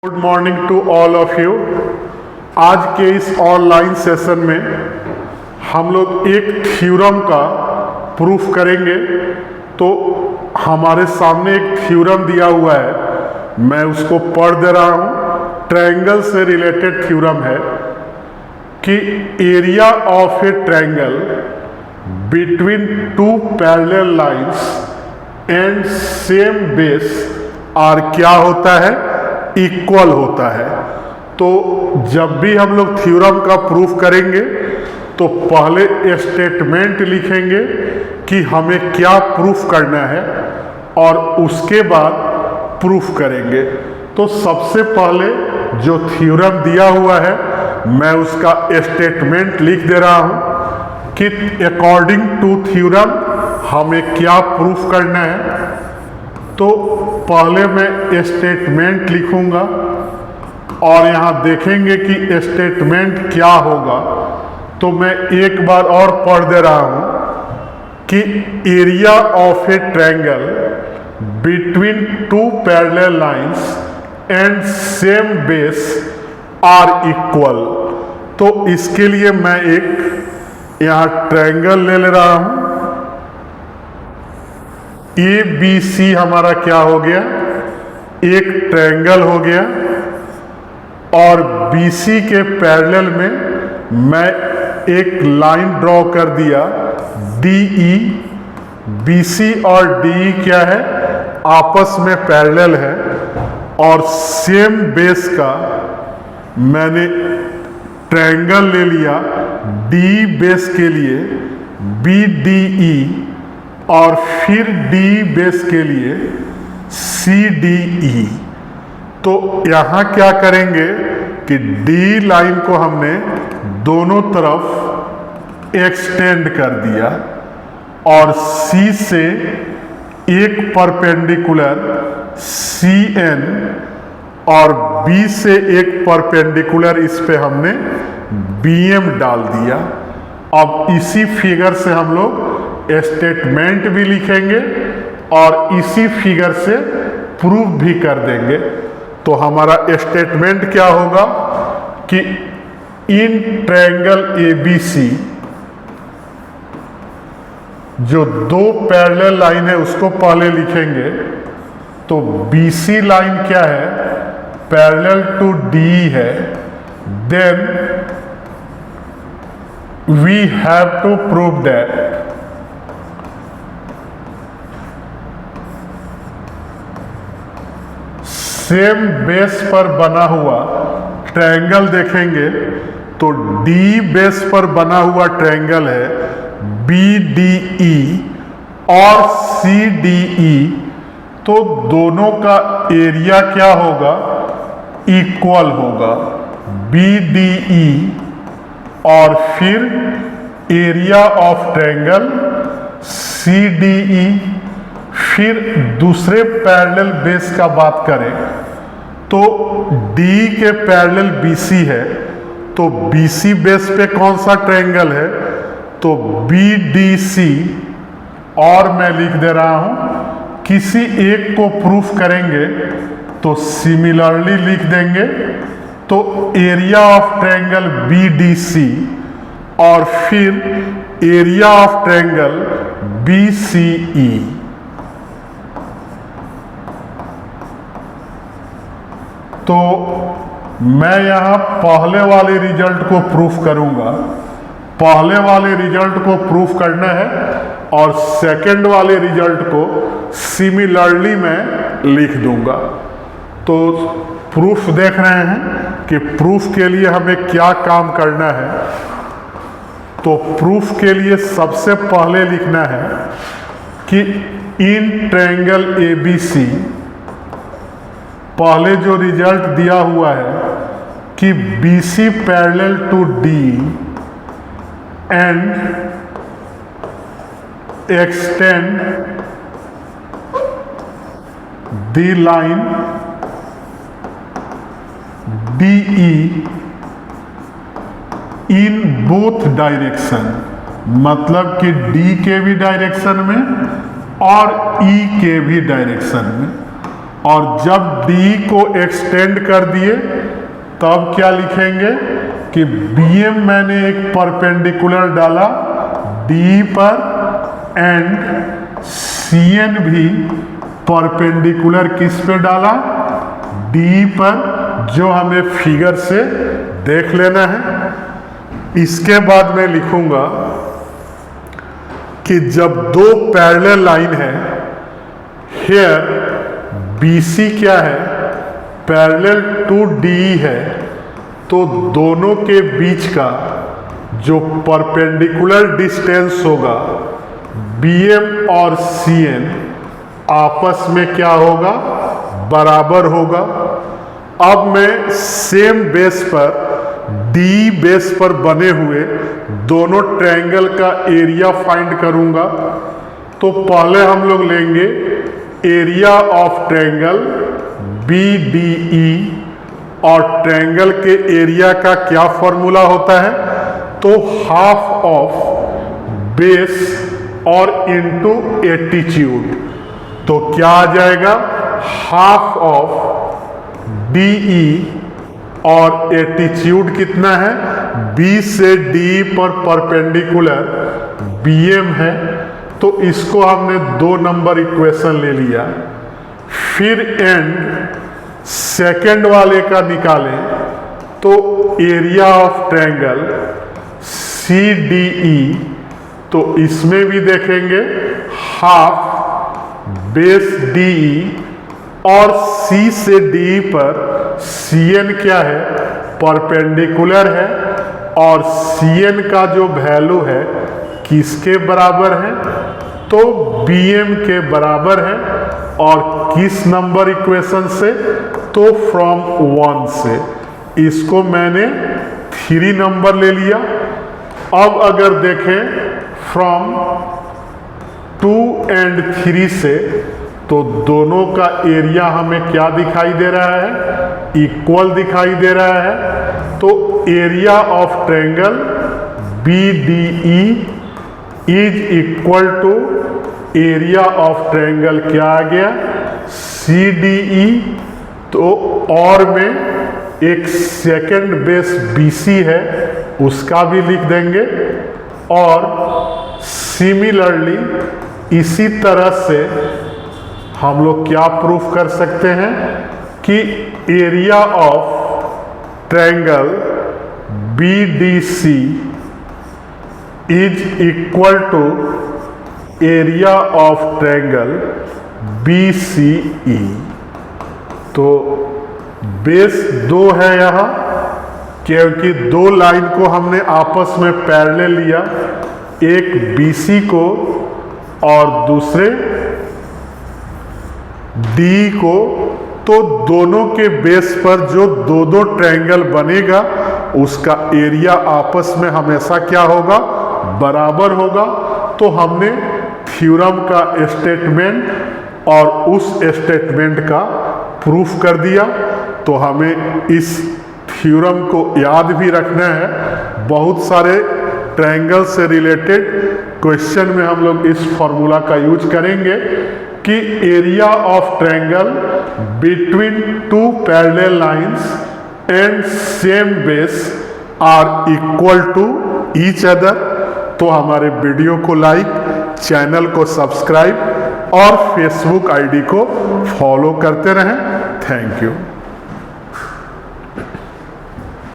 Good morning to all of you. आज के इस ऑनलाइन सेशन में हम लोग एक थ्योरम का प्रूफ करेंगे। तो हमारे सामने एक थ्योरम दिया हुआ है, मैं उसको पढ़ दे रहा हूँ। ट्रायंगल से रिलेटेड थ्योरम है कि area of a triangle between two parallel lines and same base are क्या होता है, इक्वल होता है। तो जब भी हम लोग थ्योरम का प्रूफ करेंगे तो पहले स्टेटमेंट लिखेंगे कि हमें क्या प्रूफ करना है और उसके बाद प्रूफ करेंगे। तो सबसे पहले जो थ्योरम दिया हुआ है मैं उसका स्टेटमेंट लिख दे रहा हूँ कि अकॉर्डिंग टू थ्योरम हमें क्या प्रूफ करना है। तो पहले मैं स्टेटमेंट लिखूंगा और यहाँ देखेंगे कि स्टेटमेंट क्या होगा। तो मैं एक बार और पढ़ दे रहा हूँ कि area of a triangle between two parallel lines and same base are equal. तो इसके लिए मैं एक यहाँ ट्रायंगल ले रहा हूँ। ए बी सी हमारा क्या हो गया, एक ट्रायंगल हो गया और बी सी के पैरेलल में मैं एक लाइन ड्रॉ कर दिया डी ई। बी सी और डी ई क्या है, आपस में पैरेलल है और सेम बेस का मैंने ट्रायंगल ले लिया डी बेस के लिए बी डी ई और फिर डी बेस के लिए सी डी ई। तो यहाँ क्या करेंगे कि डी लाइन को हमने दोनों तरफ एक्सटेंड कर दिया और सी से एक परपेंडिकुलर सी एन और बी से एक परपेंडिकुलर इस पे हमने बी एम डाल दिया। अब इसी फिगर से हम लोग स्टेटमेंट भी लिखेंगे और इसी फिगर से प्रूफ भी कर देंगे। तो हमारा स्टेटमेंट क्या होगा कि इन ट्रायंगल एबीसी जो दो पैरेलल लाइन है उसको पहले लिखेंगे। तो बीसी लाइन क्या है, पैरेलल टू डी है। Then we have to prove that same base पर बना हुआ ट्रायंगल देखेंगे तो डी बेस पर बना हुआ ट्रायंगल है बी डी ई और सी डी ई। तो दोनों का एरिया क्या होगा, इक्वल होगा बी डी ई और फिर area of triangle C D E. फिर दूसरे पैरेलल बेस का बात करें तो D के पैरेलल BC है, तो BC बेस पे कौन सा ट्रायंगल है, तो BDC। और मैं लिख दे रहा हूं किसी एक को प्रूफ करेंगे तो सिमिलरली लिख देंगे। तो एरिया ऑफ ट्रायंगल BDC और फिर एरिया ऑफ ट्रायंगल BCE। तो मैं यहाँ पहले वाले रिजल्ट को प्रूफ करूँगा, पहले वाले रिजल्ट को प्रूफ करना है और सेकंड वाले रिजल्ट को सिमिलरली मैं लिख दूंगा। तो प्रूफ देख रहे हैं कि प्रूफ के लिए हमें क्या काम करना है। तो प्रूफ के लिए सबसे पहले लिखना है कि इन ट्रायंगल एबीसी पहले जो रिजल्ट दिया हुआ है कि BC parallel to D and extend the line DE in both direction, मतलब कि D के भी डायरेक्शन में और E के भी डायरेक्शन में। और जब डी को एक्सटेंड कर दिए तब क्या लिखेंगे कि BM मैंने एक परपेंडिकुलर डाला डी पर एंड CN भी परपेंडिकुलर किस पे डाला, डी पर, जो हमें फिगर से देख लेना है। इसके बाद मैं लिखूंगा कि जब दो पैरेलल लाइन है, हेयर BC क्या है, पैरेलल टू DE है, तो दोनों के बीच का जो परपेंडिकुलर डिस्टेंस होगा BM और CN आपस में क्या होगा, बराबर होगा। अब मैं सेम बेस पर D बेस पर बने हुए दोनों ट्रायंगल का एरिया फाइंड करूंगा। तो पहले हम लोग लेंगे एरिया ऑफ ट्रायंगल BDE, और ट्रायंगल के एरिया का क्या फॉर्मूला होता है, तो हाफ ऑफ बेस और इनटू एटीट्यूड। तो क्या आ जाएगा, हाफ ऑफ DE और एटीट्यूड कितना है, B से DE पर परपेंडिकुलर BM है, तो इसको हमने 2 नंबर इक्वेशन ले लिया। फिर एंड सेकंड वाले का निकालें तो एरिया ऑफ ट्रायंगल CDE, तो इसमें भी देखेंगे हाफ बेस DE और C से DE पर CN क्या है, परपेंडिकुलर है, और CN का जो वैल्यू है किसके बराबर है, तो BM के बराबर है। और किस नंबर इक्वेशन से, तो फ्रॉम 1 से। इसको मैंने 3 नंबर ले लिया। अब अगर देखें फ्रॉम 2 एंड 3 से, तो दोनों का एरिया हमें क्या दिखाई दे रहा है, इक्वल दिखाई दे रहा है। तो area of triangle BDE is equal to area of triangle क्या आ गया, CDE। तो और में एक सेकंड बेस BC है, उसका भी लिख देंगे। और सिमिलरली इसी तरह से हम लोग क्या प्रूफ कर सकते हैं कि area of triangle BDC is equal to area of triangle BCE। तो बेस 2 है यहाँ, क्योंकि 2 लाइन को हमने आपस में पैरेलल लिया, एक BC को और दूसरे D को। तो दोनों के बेस पर जो 2 ट्रायंगल बनेगा उसका एरिया आपस में हमेशा क्या होगा, बराबर होगा। तो हमने थ्योरम का स्टेटमेंट और उस स्टेटमेंट का प्रूफ कर दिया। तो हमें इस थ्योरम को याद भी रखना है। बहुत सारे ट्रायंगल से रिलेटेड क्वेश्चन में हम लोग इस फॉर्मूला का यूज करेंगे कि area of triangle between 2 parallel lines and same base are equal to each other. तो हमारे वीडियो को लाइक, चैनल को सब्सक्राइब और फेसबुक आईडी को फॉलो करते रहें। Thank you.